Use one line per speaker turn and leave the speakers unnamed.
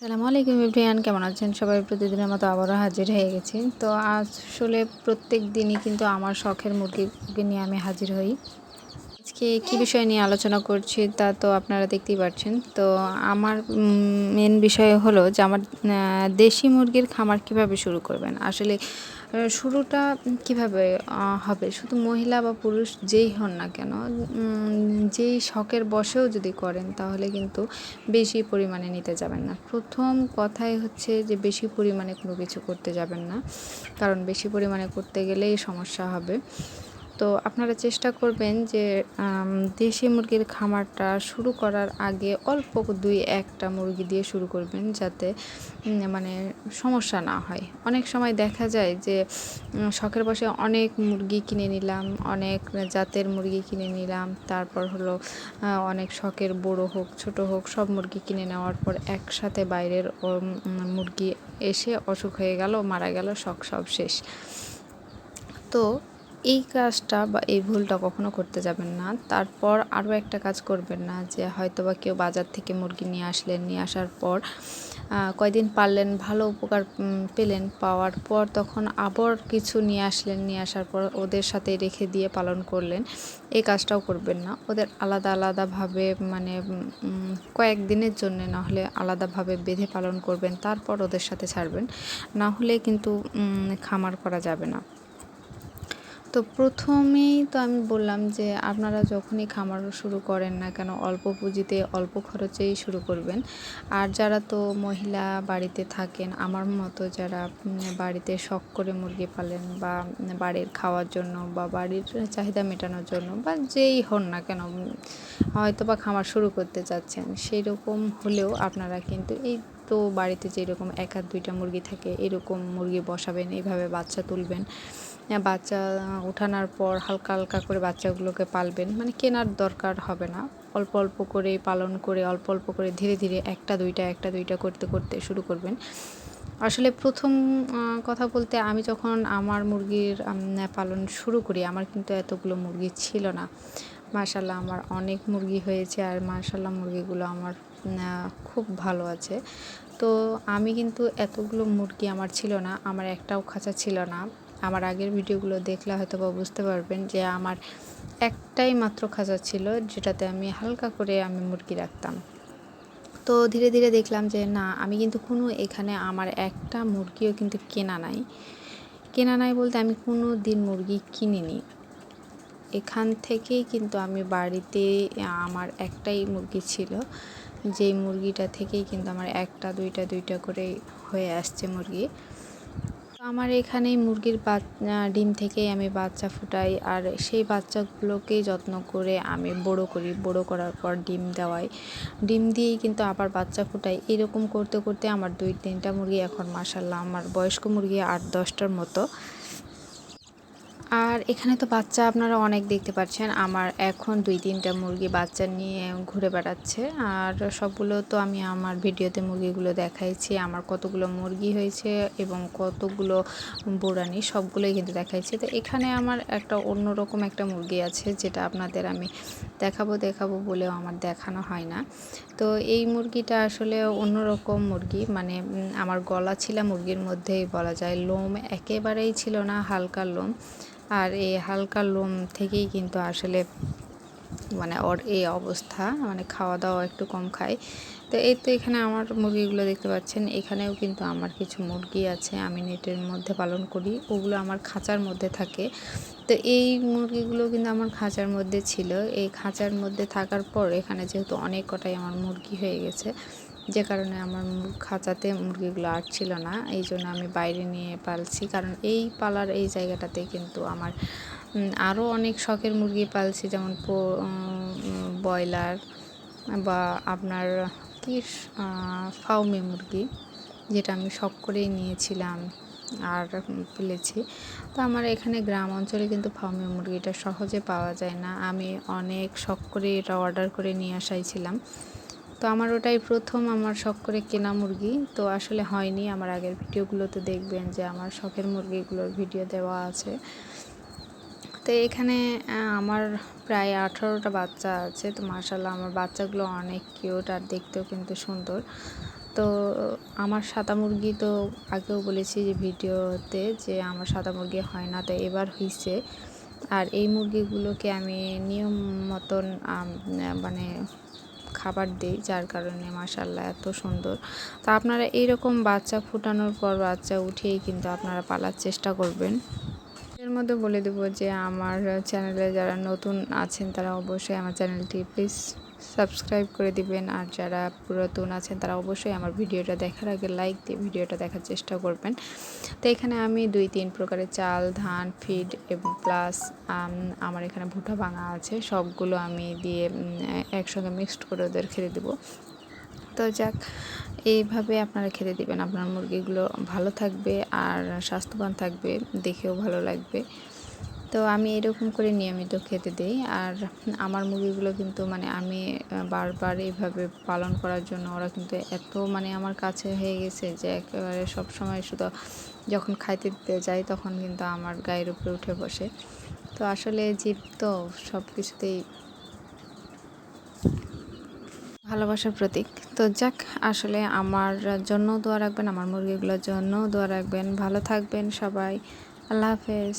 আসসালামু আলাইকুম এভরিওয়ান, কেমন আছেন সবাই? প্রতিদিনের মতো আবারও হাজির হয়ে গেছি। তো আসলে প্রত্যেক দিনই কিন্তু আমার শখের মুরগিকে নিয়ে আমি হাজির হই। আজকে কী বিষয় নিয়ে আলোচনা করছি তা তো আপনারা দেখতেই পাচ্ছেন। তো আমার মেন বিষয় হলো যে আমার দেশি মুরগির খামার কিভাবে শুরু করবেন। আসলে শুরুটা কিভাবে হবে, শুধু মহিলা বা পুরুষ যেই হন না কেন, যেই শখের বশেও যদি করেন তাহলে কিন্তু বেশি পরিমাণে নিতে যাবেন না। প্রথম কথাই হচ্ছে যে বেশি পরিমাণে কোনো কিছু করতে যাবেন না, কারণ বেশি পরিমাণে করতে গেলেই সমস্যা হবে। তো আপনারা চেষ্টা করবেন যে দেশি মুরগির খামারটা শুরু করার আগে অল্প ২-১টা মুরগি দিয়ে শুরু করবেন, যাতে মানে সমস্যা না হয়। অনেক সময় দেখা যায় যে শখের বশে অনেক মুরগি কিনে নিলাম, অনেক জাতের মুরগি কিনে নিলাম, তারপর হলো অনেক শখের বড় হোক ছোট হোক সব মুরগি কিনে নেওয়ার পর একসাথে বাইরের মুরগি এসে অসুখ হয়ে গেল, মারা গেল, শখ সব শেষ। তো এই কাজটা বা এই ভুলটা কখনো করতে যাবেন না। তারপর আরও একটা কাজ করবেন না, যে হয়তোবা কেউ বাজার থেকে মুরগি নিয়ে আসলেন, নিয়ে আসার পর কয়দিন পাললেন, ভালো উপকার পেলেন, পাওয়ার পর তখন আবার কিছু নিয়ে আসলেন, নিয়ে আসার পর ওদের সাথে রেখে দিয়ে পালন করলেন। এই কাজটাও করবেন না। ওদের আলাদা আলাদাভাবে মানে কয়েকদিনের জন্যে না হলে আলাদাভাবে বেঁধে পালন করবেন, তারপর ওদের সাথে ছাড়বেন। না হলে কিন্তু খামার করা যাবে না। তো প্রথমেই তো আমি বললাম যে আপনারা যখনই খামার শুরু করেন না কেন অল্প পুঁজিতে অল্প খরচেই শুরু করবেন। আর যারা তো মহিলা বাড়িতে থাকেন, আমার মতো যারা বাড়িতে শখ করে মুরগি পালেন বা বাড়ির খাওয়ার জন্য বা বাড়ির চাহিদা মেটানোর জন্য বা যেই হন না কেন, হয়তো বা খামার শুরু করতে চাচ্ছেন, সেই রকম হলেও আপনারা কিন্তু এই তো বাড়িতে যেরকম ১ আর ২টা মুরগি থাকে এরকম মুরগি বসাবেন, এইভাবে বাচ্চা তুলবেন। বাচ্চা ওঠানোর পর হালকা হালকা করে বাচ্চাগুলোকে পালবেন, মানে কেনার দরকার হবে না। অল্প অল্প করে পালন করে অল্প অল্প করে ধীরে ধীরে একটা দুইটা করতে করতে শুরু করবেন। আসলে প্রথম কথা বলতে আমি যখন আমার মুরগির পালন শুরু করি, আমার কিন্তু এতগুলো মুরগি ছিল না। মাশাআল্লাহ আমার অনেক মুরগি হয়েছে, আর মাশাআল্লাহ মুরগিগুলো আমার খুব ভালো আছে। তো আমি কিন্তু এতগুলো মুরগি আমার ছিল না, আমার একটাও খাঁচা ছিল না। আমার আগের ভিডিওগুলো দেখলে হয়তো বা বুঝতে পারবেন যে আমার একটাই মাত্র খাঁচা ছিল, যেটাতে আমি হালকা করে মুরগি রাখতাম। তো ধীরে ধীরে দেখলাম যে না, আমি কিন্তু কোনো এখানে আমার একটা মুরগিও কিন্তু কেনা নাই বলতে আমি কোনো দিন মুরগি কিনিনি। এখান থেকেই কিন্তু আমি বাড়িতে আমার একটাই মুরগি ছিল, যেই মুরগিটা থেকেই কিন্তু আমার একটা দুইটা করে হয়ে আসছে মুরগি। আমার এখানে মুরগির ডিম থেকেই আমি বাচ্চা ফুটাই, আর সেই বাচ্চাগুলোকেই যত্ন করে আমি বড় করি, বড় করার পর ডিম দেওয়াই, ডিম দিয়েই কিন্তু আবার বাচ্চা ফুটাই। এরকম করতে করতে আমার ২-৩টা মুরগি এখন মাশাআল্লাহ আমার বয়স্ক মুরগি ৮-১০টার মতো। আর এখানে তো বাচ্চা আপনারা অনেক দেখতে পাচ্ছেন, আমার এখন ২-৩টা মুরগি বাচ্চা নিয়ে ঘুরে বেড়াচ্ছে। আর সবগুলো তো আমি আমার ভিডিওতে মুরগিগুলো দেখাইছি, আমার কতগুলো মুরগি হয়েছে এবং কতগুলো বোরানি সবগুলোই কিন্তু দেখাইছি। তো এখানে আমার একটা অন্যরকম একটা মুরগি আছে, যেটা আপনাদের আমি দেখাবো বলেও আমার দেখানো হয় না। তো এই মুরগিটা আসলে অন্যরকম মুরগি, মানে আমার গলা ছিলা মুরগির মধ্যেই বলা যায়, লোম একেবারেই ছিল না, হালকা লোম। আর এই হালকা লোম থেকেই কিন্তু আসলে মানে ওর এই অবস্থা, মানে খাওয়া দাওয়া একটু কম খায়। তো এই তো এখানে আমার মুরগিগুলো দেখতে পাচ্ছেন, এখানেও কিন্তু আমার কিছু মুরগি আছে আমি নেটের মধ্যে পালন করি, ওগুলো আমার খাঁচার মধ্যে থাকে। তো এই মুরগিগুলো কিন্তু আমার খাঁচার মধ্যে ছিল। এই খাঁচার মধ্যে থাকার পর এখানে যেহেতু অনেক কটাই আমার মুরগি হয়ে গেছে, যে কারণে আমার খাঁচাতে মুরগিগুলো আর ছিল না, এই জন্য আমি বাইরে নিয়ে পালছি। কারণ এই পালার এই জায়গাটাতে কিন্তু আমার আরও অনেক শখের মুরগি পালছি, যেমন ব্রয়লার বা আপনার কি ফার্মি মুরগি, যেটা আমি শখ করেই নিয়েছিলাম আর পেলেছি। তো আমার এখানে গ্রাম অঞ্চলে কিন্তু ফার্মি মুরগিটা সহজে পাওয়া যায় না, আমি অনেক শখ করে এটা অর্ডার করে নিয়ে আসাইছিলাম। তো আমার ওটাই প্রথম আমার শখ করে কেনা মুরগি, তো আসলে হয়নি। আমার আগের ভিডিওগুলোতে দেখবেন যে আমার শখের মুরগিগুলোর ভিডিও দেওয়া আছে। তো এখানে আমার প্রায় 18টা বাচ্চা আছে। তো মাশাআল্লাহ আমার বাচ্চাগুলো অনেক কিউট আর দেখতেও কিন্তু সুন্দর। তো আমার সাদা মুরগি তো আগেও বলেছি যে ভিডিওতে যে আমার সাদা মুরগি হয় না, তো এবার হয়েছে। আর এই মুরগিগুলোকে আমি নিয়ম মতন মানে খাবার দিই, যার কারণে মাশাআল্লাহ এত সুন্দর। তো আপনারা এইরকম বাচ্চা ফুটানোর পর বাচ্চা উঠিয়েই কিন্তু আপনারা পালার চেষ্টা করবেন। এর মধ্যে বলে দেবো যে আমার চ্যানেলে যারা নতুন আছেন তারা অবশ্যই আমার চ্যানেলটি প্লিজ সাবস্ক্রাইব করে দিবেন, আর যারা পুরাতন আছেন তারা অবশ্যই আমার ভিডিওটা দেখার আগে লাইক দিয়ে ভিডিওটা দেখার চেষ্টা করবেন। তো এখানে আমি 2-3 প্রকারের চাল, ধান, ফিড এবং প্লাস আমার এখানে ভুট্টা ভাঙা আছে, সবগুলো আমি দিয়ে একসঙ্গে মিক্সড করে ওদের খেতে দেবো। তো যাক, এইভাবে আপনারা খেতে দিবেন, আপনার মুরগিগুলো ভালো থাকবে আর স্বাস্থ্যবান থাকবে, দেখেও ভালো লাগবে। তো আমি এরকম করে নিয়মিত খেতে দিই। আর আমার মুরগিগুলো কিন্তু মানে আমি বারবার এইভাবে পালন করার জন্য ওরা কিন্তু এত মানে আমার কাছে হয়ে গেছে যে একেবারে সবসময় শুধু যখন খাইতে দিতে যাই তখন কিন্তু আমার গায়ের উপরে উঠে বসে। তো আসলে জীব তো সব কিছুতেই ভালোবাসার প্রতীক। তো যাক, আসলে আমার জন্যও দোয়া রাখবেন, আমার মুরগিগুলোর জন্যও দোয়া রাখবেন। ভালো থাকবেন সবাই। আল্লাহ হাফেজ।